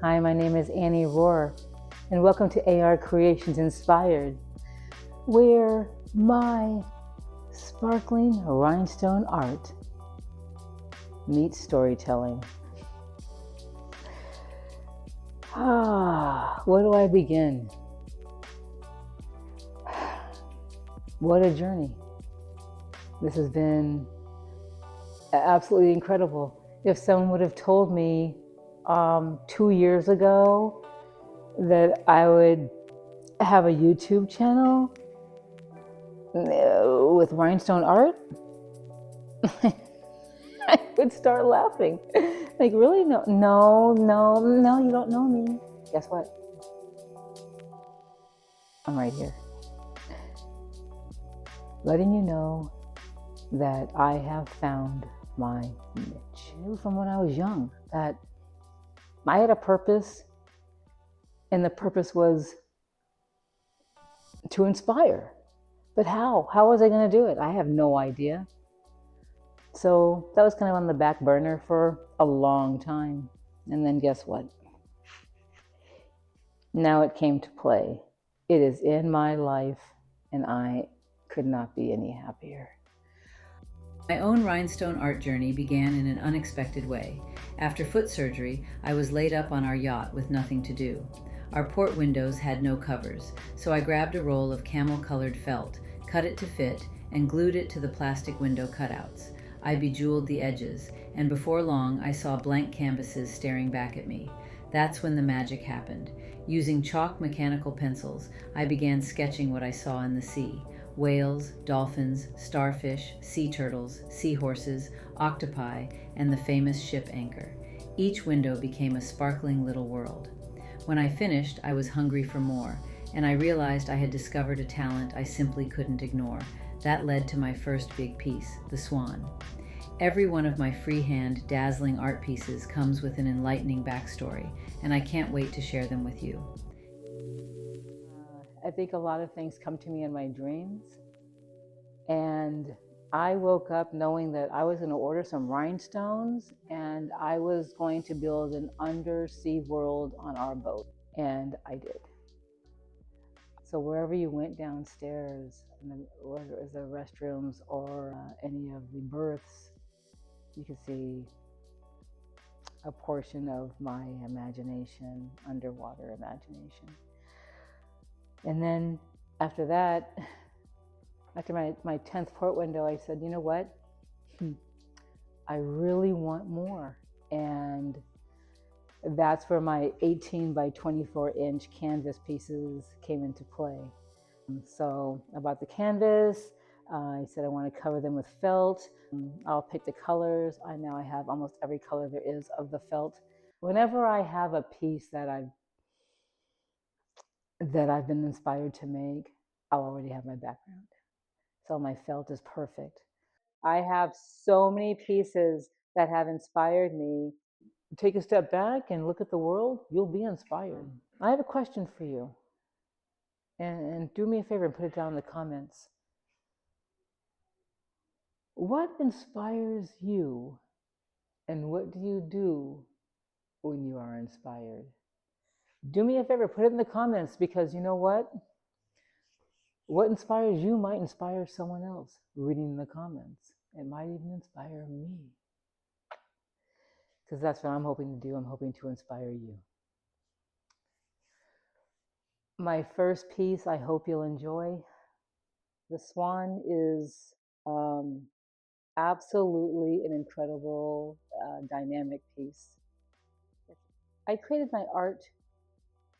Hi, my name is Annē Roure, and welcome to AR Creations Inspired, where my sparkling rhinestone art meets storytelling. Where do I begin? What a journey. This has been absolutely incredible. If someone would have told me 2 years ago that I would have a YouTube channel with rhinestone art, I would start laughing. Like, really? No, you don't know me. Guess what? I'm right here, letting you know that I have found my niche. I knew from when I was young that I had a purpose, and the purpose was to inspire. But how? How was I going to do it? I have no idea. So that was kind of on the back burner for a long time. And then guess what? Now it came to play. It is in my life, and I could not be any happier. My own rhinestone art journey began in an unexpected way. After foot surgery, I was laid up on our yacht with nothing to do. Our port windows had no covers, so I grabbed a roll of camel-colored felt, cut it to fit, and glued it to the plastic window cutouts. I bejeweled the edges, and before long I saw blank canvases staring back at me. That's when the magic happened. Using chalk mechanical pencils, I began sketching what I saw in the sea. Whales, dolphins, starfish, sea turtles, seahorses, octopi, and the famous ship anchor. Each window became a sparkling little world. When I finished, I was hungry for more, and I realized I had discovered a talent I simply couldn't ignore. That led to my first big piece, the Swan. Every one of my freehand, dazzling art pieces comes with an enlightening backstory, and I can't wait to share them with you. I think a lot of things come to me in my dreams. And I woke up knowing that I was going to order some rhinestones and I was going to build an undersea world on our boat. And I did. So wherever you went downstairs, whether it was the restrooms or any of the berths, you could see a portion of my imagination, underwater imagination. And then after that, after my 10th port window, I said, you know what? I really want more. And that's where my 18 by 24 inch canvas pieces came into play. So I bought the canvas. I said I want to cover them with felt. I'll pick the colors. I have almost every color there is of the felt. Whenever I have a piece that I've been inspired to make, I'll already have my background. So my felt is perfect. I have so many pieces that have inspired me. Take a step back and look at the world, you'll be inspired. I have a question for you. And do me a favor and put it down in the comments. What inspires you? And what do you do when you are inspired? Do me a favor, put it in the comments, because you know what? What inspires you might inspire someone else reading the comments. It might even inspire me. Because that's what I'm hoping to do. I'm hoping to inspire you. My first piece, I hope you'll enjoy. The Swan is absolutely an incredible, dynamic piece. I created my art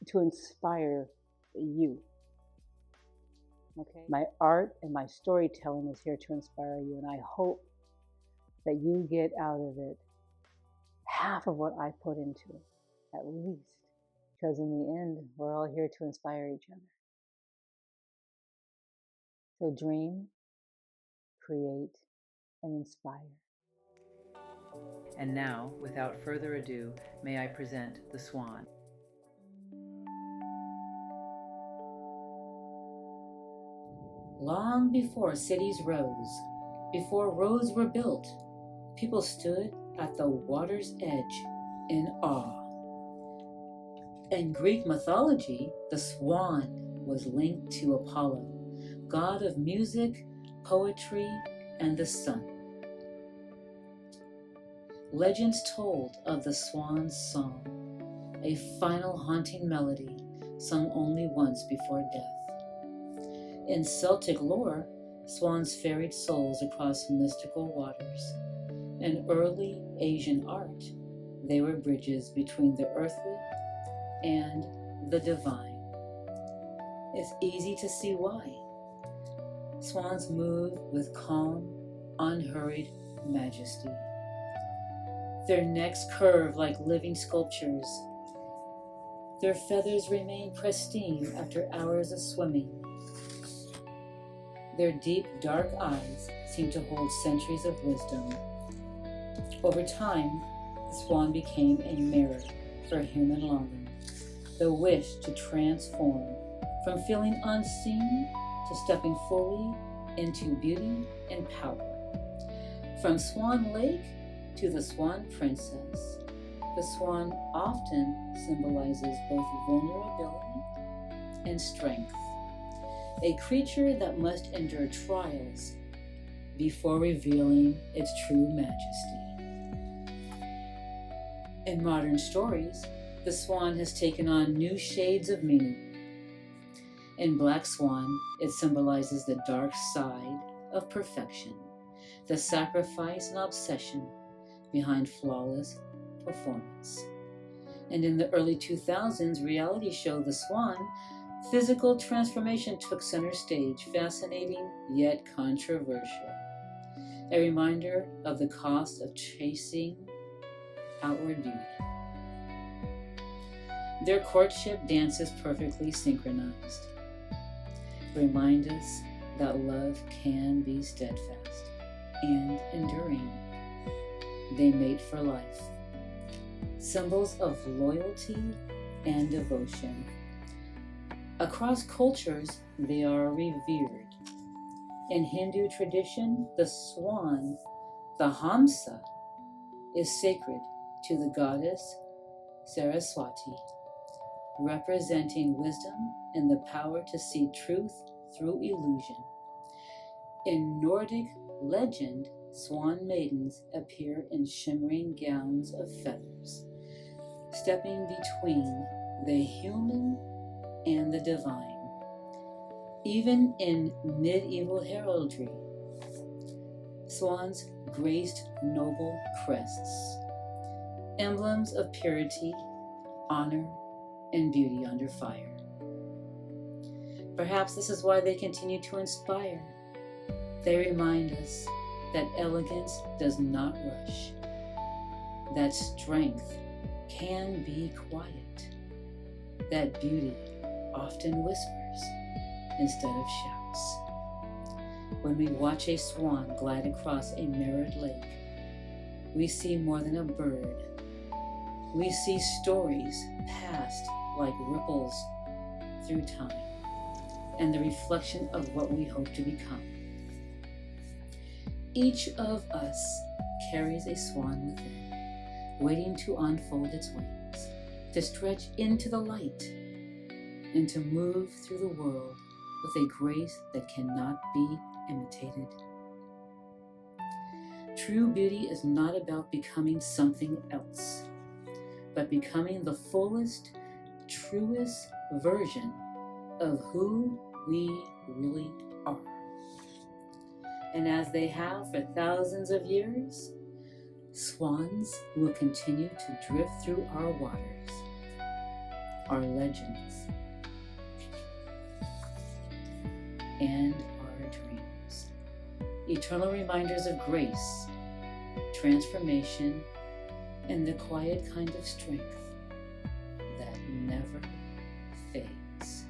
to inspire you. Okay. My art and my storytelling is here to inspire you, and I hope that you get out of it half of what I put into it, at least. Because in the end, we're all here to inspire each other. So dream, create, and inspire. And now, without further ado, may I present the Swan. Long before cities rose, before roads were built, people stood at the water's edge in awe. In Greek mythology, the swan was linked to Apollo, god of music, poetry, and the sun. Legends told of the swan's song, a final haunting melody sung only once before death. In Celtic lore, swans ferried souls across mystical waters. In early Asian art, they were bridges between the earthly and the divine. It's easy to see why. Swans move with calm, unhurried majesty. Their necks curve like living sculptures. Their feathers remain pristine after hours of swimming. Their deep, dark eyes seem to hold centuries of wisdom. Over time, the swan became a mirror for human longing, the wish to transform from feeling unseen to stepping fully into beauty and power. From Swan Lake to the Swan Princess, the swan often symbolizes both vulnerability and strength, a creature that must endure trials before revealing its true majesty. In modern stories, the swan has taken on new shades of meaning. In Black Swan, it symbolizes the dark side of perfection, the sacrifice and obsession behind flawless performance. And in the early 2000s reality show The Swan, physical transformation took center stage, fascinating yet controversial. A reminder of the cost of chasing outward beauty. Their courtship dances perfectly synchronized remind us that love can be steadfast and enduring. They mate for life. Symbols of loyalty and devotion. Across cultures, they are revered. In Hindu tradition, the swan, the Hamsa, is sacred to the goddess Saraswati, representing wisdom and the power to see truth through illusion. In Nordic legend, swan maidens appear in shimmering gowns of feathers, stepping between the human and the divine. Even in medieval heraldry, swans graced noble crests, emblems of purity, honor, and beauty under fire. Perhaps this is why they continue to inspire. They remind us that elegance does not rush, that strength can be quiet, that beauty often whispers instead of shouts. When we watch a swan glide across a mirrored lake, we see more than a bird. We see stories passed like ripples through time, and the reflection of what we hope to become. Each of us carries a swan within, waiting to unfold its wings, to stretch into the light, and to move through the world with a grace that cannot be imitated. True beauty is not about becoming something else, but becoming the fullest, truest version of who we really are. And as they have for thousands of years, swans will continue to drift through our waters, our legends, and our dreams. Eternal reminders of grace, transformation, and the quiet kind of strength that never fades.